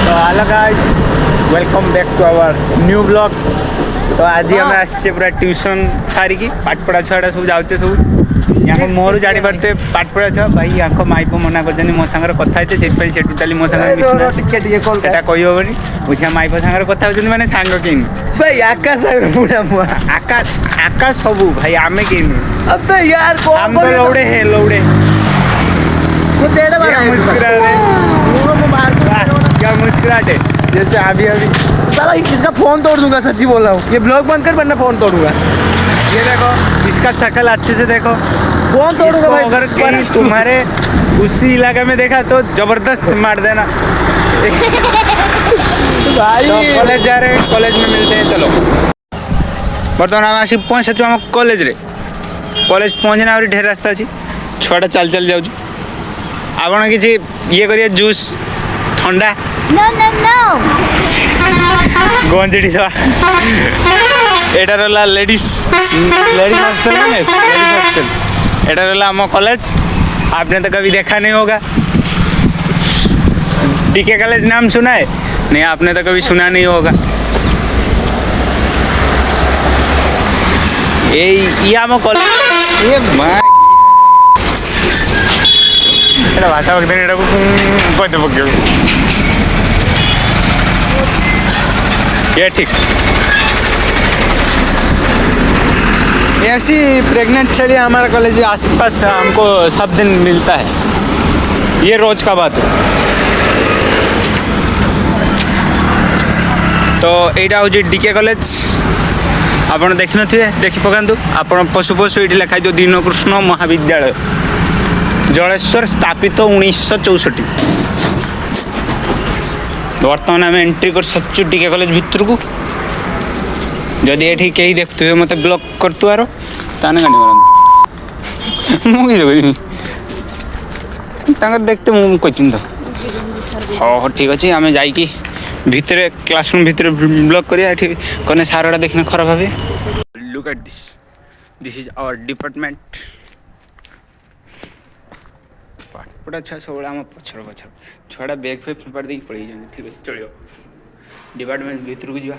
तो hello guys, welcome back to our new blog. तो आज आम आसे पूरा ट्यूशन सारी पाठ पढ़ा छुआ सब जाऊे सब यहाँ मोरू जानी पारे पाठ पढ़ा छुआ भाई यहाँ माइप मना कर मो सागर कथा से टोटाली मो सागर कहबनी बुझिया माइप सागर कथा होती मैंने सांग कि भाई आकाश आकाश आकाश सबू भाई आम कि अबे यार आम तो लौड़े है लौड़े क्या मुस्कुराहट है जैसे अभी अभी साला इसका फोन तोड़ दूंगा, सच्ची बोल रहा हूँ। ये ब्लॉग बंद कर वरना फोन तोड़ूंगा। ये देखो इसका शक्ल अच्छे से देखो, फोन तोड़ूंगा भाई। अगर कहीं तुम्हारे उसी इलाके में देखा तो जबरदस्त मार देना। भाई तो कॉलेज जा रहे हैं, कॉलेज में मिलते हैं। चलो बर्तमान आम आसिक पहुँचु आम कॉलेज रे। कॉलेज पहुँचना और ढेर रास्ता अच्छी छुआटा चल चल जाऊँ आपण किसी ये करिए जूस ठंडा No, no, no. गंजेटी सवा एटा रहा लेडीज हॉस्टल में लेडीज हॉस्टल एटा रहा आम कॉलेज। आपने तो कभी देखा नहीं होगा, डीके कॉलेज नाम सुना है? नहीं, आपने तो कभी सुना नहीं होगा। ये आम कॉलेज ये भाषा बगते कहते पक्के ये ठीक। ऐसी प्रेग्नेंट चलिए हमारा कॉलेज आसपास हमको सब दिन मिलता है, ये रोज का बात है। तो यहाँ हूँ डीके कॉलेज, आपड़ देखी थे देखी पकातु आप पशु पशु ये लिखाई दो दीनकृष्ण महाविद्यालय जलेश्वर स्थापित 1964। बर्तमान आम एंट्री कर सचु डीके कॉलेज भितर को। जदि ये कहीं देखुए मत ब्लॉक करतुआर ताने गाड़ी मारन मुझे देखते मुझे कहती तो हाँ ठीक अच्छे आम जा भितर क्लासरूम भितर ब्लॉक करिया कने सारा देखने खराब भावे। Look at this is our department. पाठपढ़ा छुआ सब आम पछड़ पछड़ छुआटा बैग फैग फोपाड़ देकी पड़े जाते। ठीक है चलो डिपार्टमेंट भीतर को जा।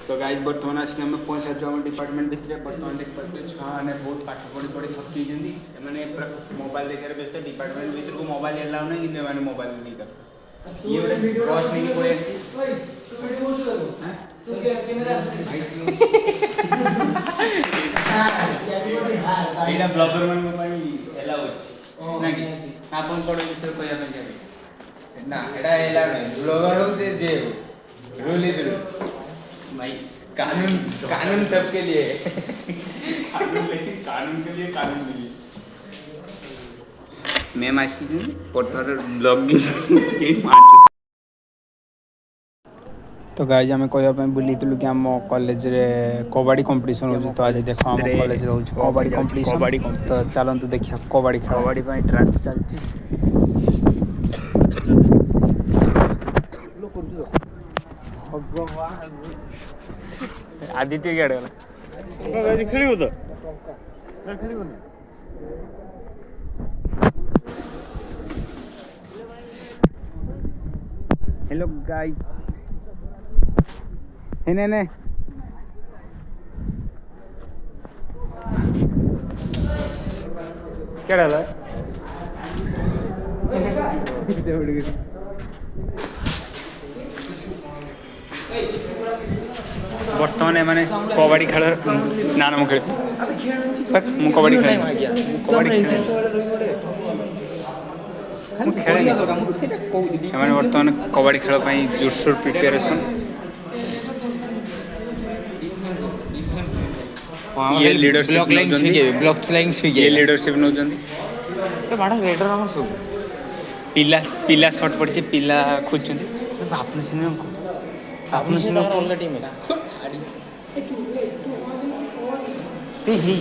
तो गाइस बर्तमान आसिक आम पहुँचा आम डिपार्टमेंट भितर। बर्तमान देखिए छुआ मैंने बहुत पाठ पढ़ी पढ़ी थकी मैंने मोबाइल देखा व्यस्त। डिपार्टमेंट भर को मोबाइल एलाउ नहीं कि मैंने मोबाइल नहीं कर ये बस नहीं पड़े एटा ब्लॉगर मान एलाउ ना कि आपन कोड विषय कहया पे जाबे ना एटा एलाउ नहीं। ब्लॉगर हो से जे रूल इज रूल भाई, कानून कानून सबके लिए कानून लेकिन कानून के लिए कानून नहीं। मैम आसी पोर्टर ब्लॉगिंग के माच। तो गाइज आम कहवाई बुली कि आम कॉलेज रे कबड्डी कंपटीशन हो। तो आज देख आम कॉलेज रे कबड्डी कंपटीशन। तो चलतु देखिए कबड्डी कबड्डी ट्रैक चलती। आदित्य क्या खेल तो हेलो गाइस ने क्या डाला बर्तमान मैंने कबड्डी खेल ना ना मुझे कबड्डी खेल बर्तमान कबड्डी खेल जोरसोर प्रिपेरेसन। ये लीडरशिप ये लीडरशिप नौ पिला पिला शॉर्ट पड़े पिला खोजुं भापन सिंह आपन सिंह ବେ ହେଇ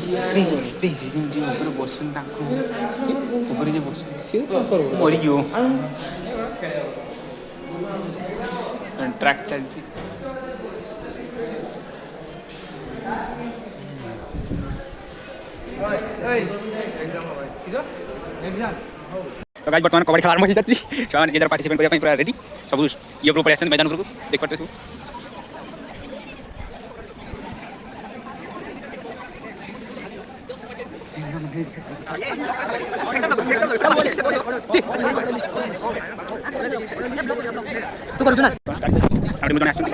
ବେ ସେ ଯେଉଁ ଉପରେ ବସୁଛନ୍ତି ତାଙ୍କୁ ଉପରେ ଯେ ବସୁଛନ୍ତି ସିଏ ମରିଯିବ ଟ୍ରାକ୍ ଚାଲିଛି। तो गाइस वर्तमान कबड्डी खेल आरंभ हो जाती छुआ इधर पार्टिसिपेट करने पूरा रेडी सब ये ग्रुप पड़े मैदान को देख पाते सब तू कर दो ना आउट में आसुन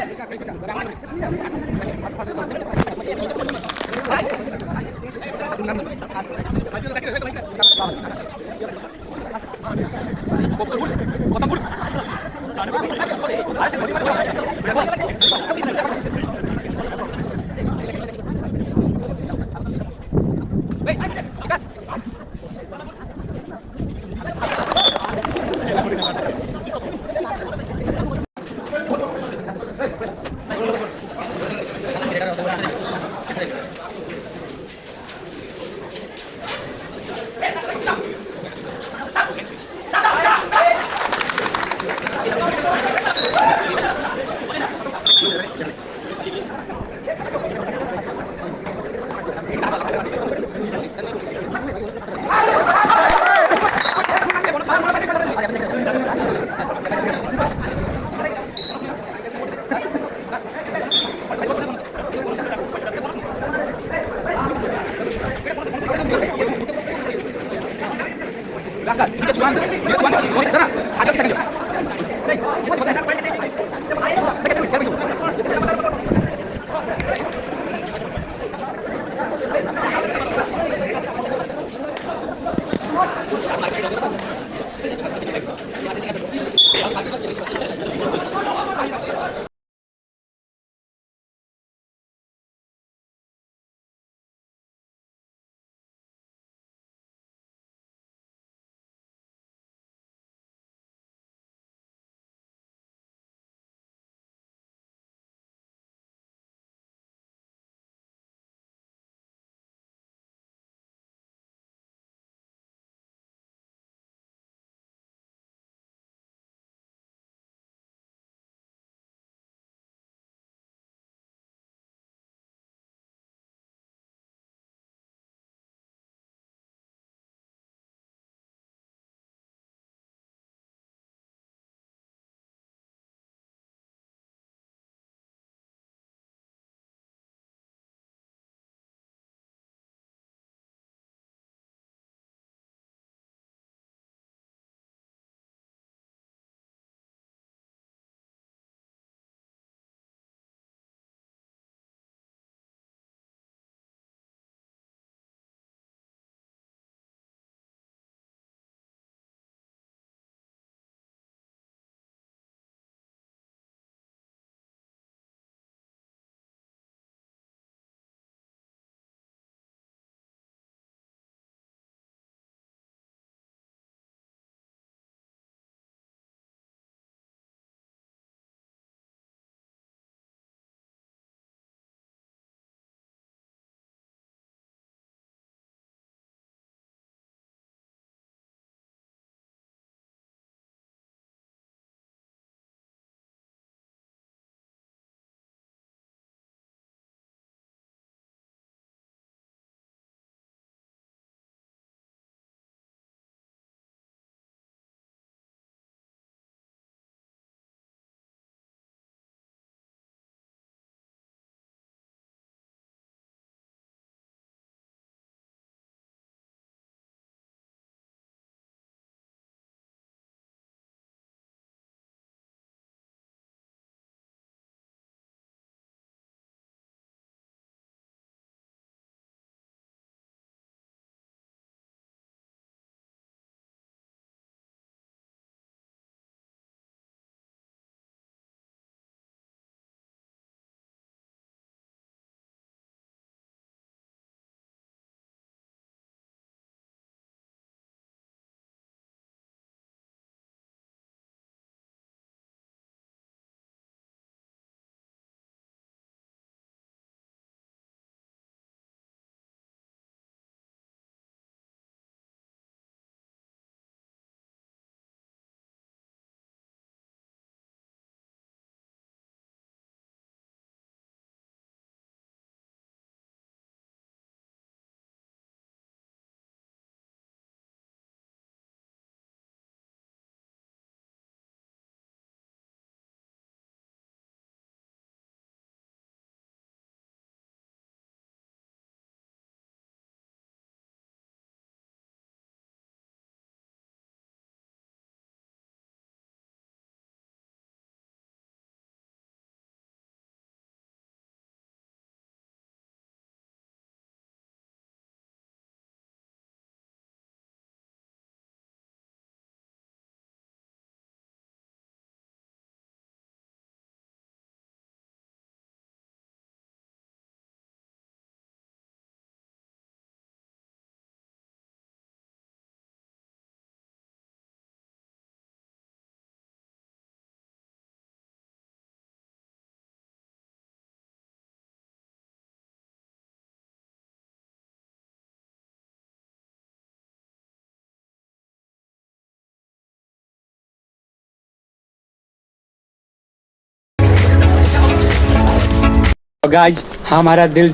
गाइस हमारा दिल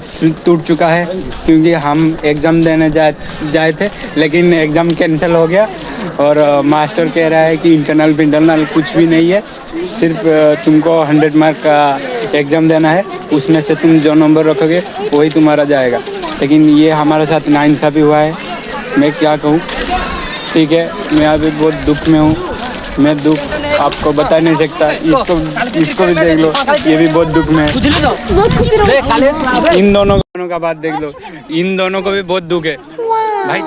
टूट चुका है क्योंकि हम एग्ज़ाम देने जाए थे, लेकिन एग्ज़ाम कैंसिल हो गया और मास्टर कह रहा है कि इंटरनल कुछ भी नहीं है, सिर्फ तुमको 100 मार्क का एग्ज़ाम देना है, उसमें से तुम जो नंबर रखोगे वही तुम्हारा जाएगा। लेकिन ये हमारे साथ नाइंसाफ़ी हुआ है, मैं क्या कहूँ। ठीक है, मैं अभी बहुत दुख में हूँ, मैं दुख आपको बता नहीं सकता। इसको भी देख लो, ये भी बहुत दुख में है। इन दोनों का बात देख लो, इन दोनों को भी बहुत दुख है भाई।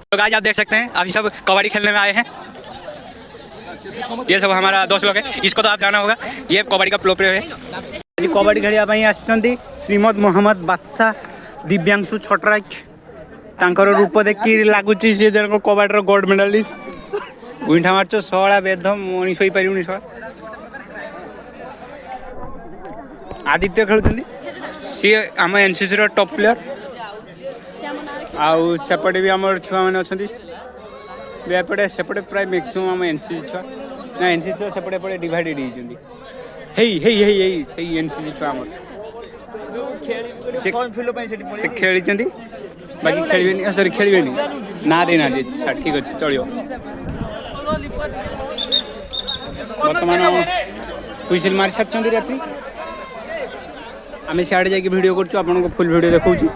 तो गाइस आप देख सकते हैं अभी सब कबड्डी खेलने में आए हैं। ये सब हमारा दोस्त लोग है, इसको तो आप जाना होगा, ये कबड्डी का प्रो प्लेयर है। कबड्डी खेलिया ପାଇଁ ଆସିଛନ୍ତି ଶ୍ରୀମଦ ମହମ୍ମଦ ବାଦଶାହ ଦିବ୍ୟାଂଶୁ ଛଟରାଜ। ତାଙ୍କର ରୂପ ଦେଖି ଲାଗୁଛି ସେ ଜଣକ କବାଡ଼ିର ଗୋଲ୍ଡ ମେଡାଲିଷ୍ଟ। ଗୁଇଠା ମାରୁଛ ଶଳା ବେଧ ମଣିଷ ହେଇପାରିବୁନି ଶଳା। ଆଦିତ୍ୟ ଖେଳୁଛନ୍ତି, ସିଏ ଆମ ଏନସିସିର ଟପ୍ ପ୍ଲେୟର। ଆଉ ସେପଟେ ବି ଆମର ଛୁଆମାନେ ଅଛନ୍ତି, ଏପଟେ ସେପଟେ ପ୍ରାୟ ମ୍ୟାକ୍ସିମମ୍ ଆମ ଏନସିସି ଛୁଆ, ନା ଏନସିସି ଛୁଆ ସେପଟେ ଏପଟେ ଡିଭାଇଡେଡ୍ ହେଇଛନ୍ତି। ହେଇ ହେଇ ହେଇ ହେଇ ସେଇ ଏନସିସି ଛୁଆ ଆମର ସେ ଖେଳିଛନ୍ତି, ବାକି ଖେଳିବେନି, ସରି ଖେଳିବେନି, ନା ଦେଇନାହାନ୍ତି। ଠିକ୍ ଅଛି, ଚଳିବ। ବର୍ତ୍ତମାନ ହୁଇସିଲ୍ ମାରି ସାରିଛନ୍ତି ରେଫ୍ରି, ଆମେ ସିଆଡ଼େ ଯାଇକି ଭିଡ଼ିଓ କରୁଛୁ, ଆପଣଙ୍କୁ ଫୁଲ୍ ଭିଡ଼ିଓ ଦେଖାଉଛୁ।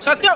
सत्य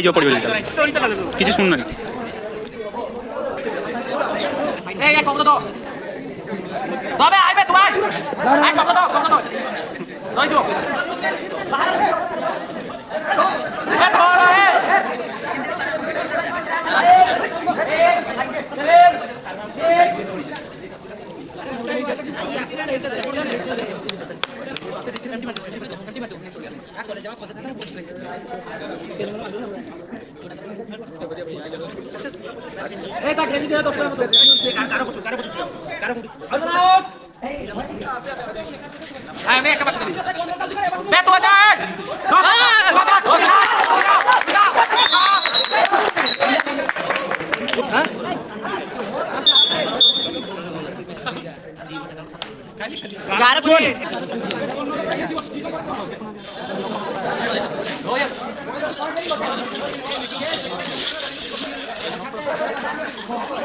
जो पड़ो किसी सुन ना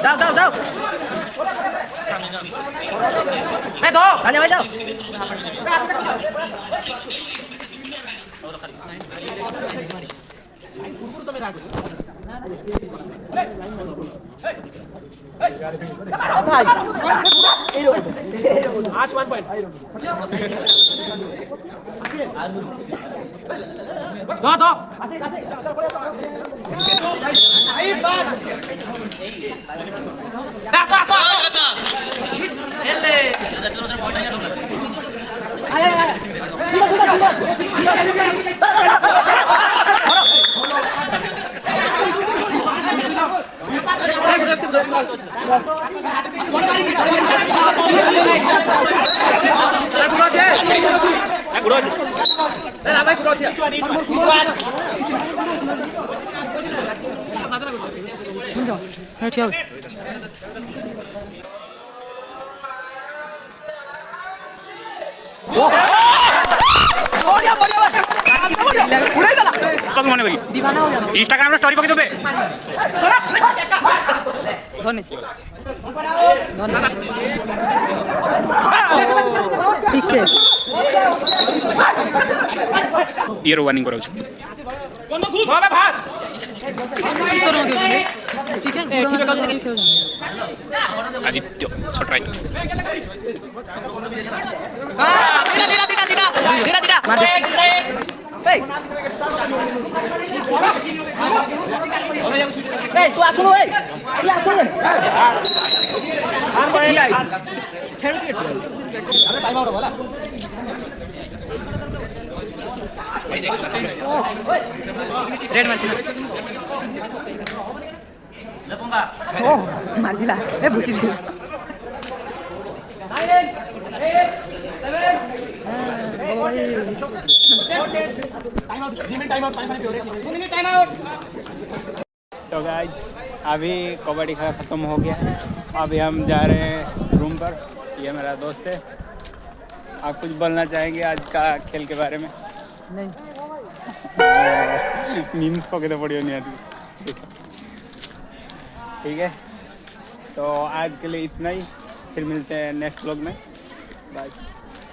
जाओ जाओ जाओ मैं दो राजा भाई जाओ भाई आज 1 पॉइंट दो दो মনে করি ইনস্টাগ্রামে স্টোরি পকে দেবে ইয়ের ওয়ার্নিং করা উচিত আদিত্য ছোট রাইট तू आसुन भाई तू आसुन रेड ओ मार दिला ए भुसी दिला तो गाइस अभी कबड्डी खेला ख़त्म हो गया। अभी हम जा रहे हैं रूम पर। ये मेरा दोस्त है। आप कुछ बोलना चाहेंगे आज का खेल के बारे में? नहीं मीम्स पके तो पड़ी नहीं आती। ठीक है, तो आज के लिए इतना ही। फिर मिलते हैं नेक्स्ट व्लॉग में। बाय।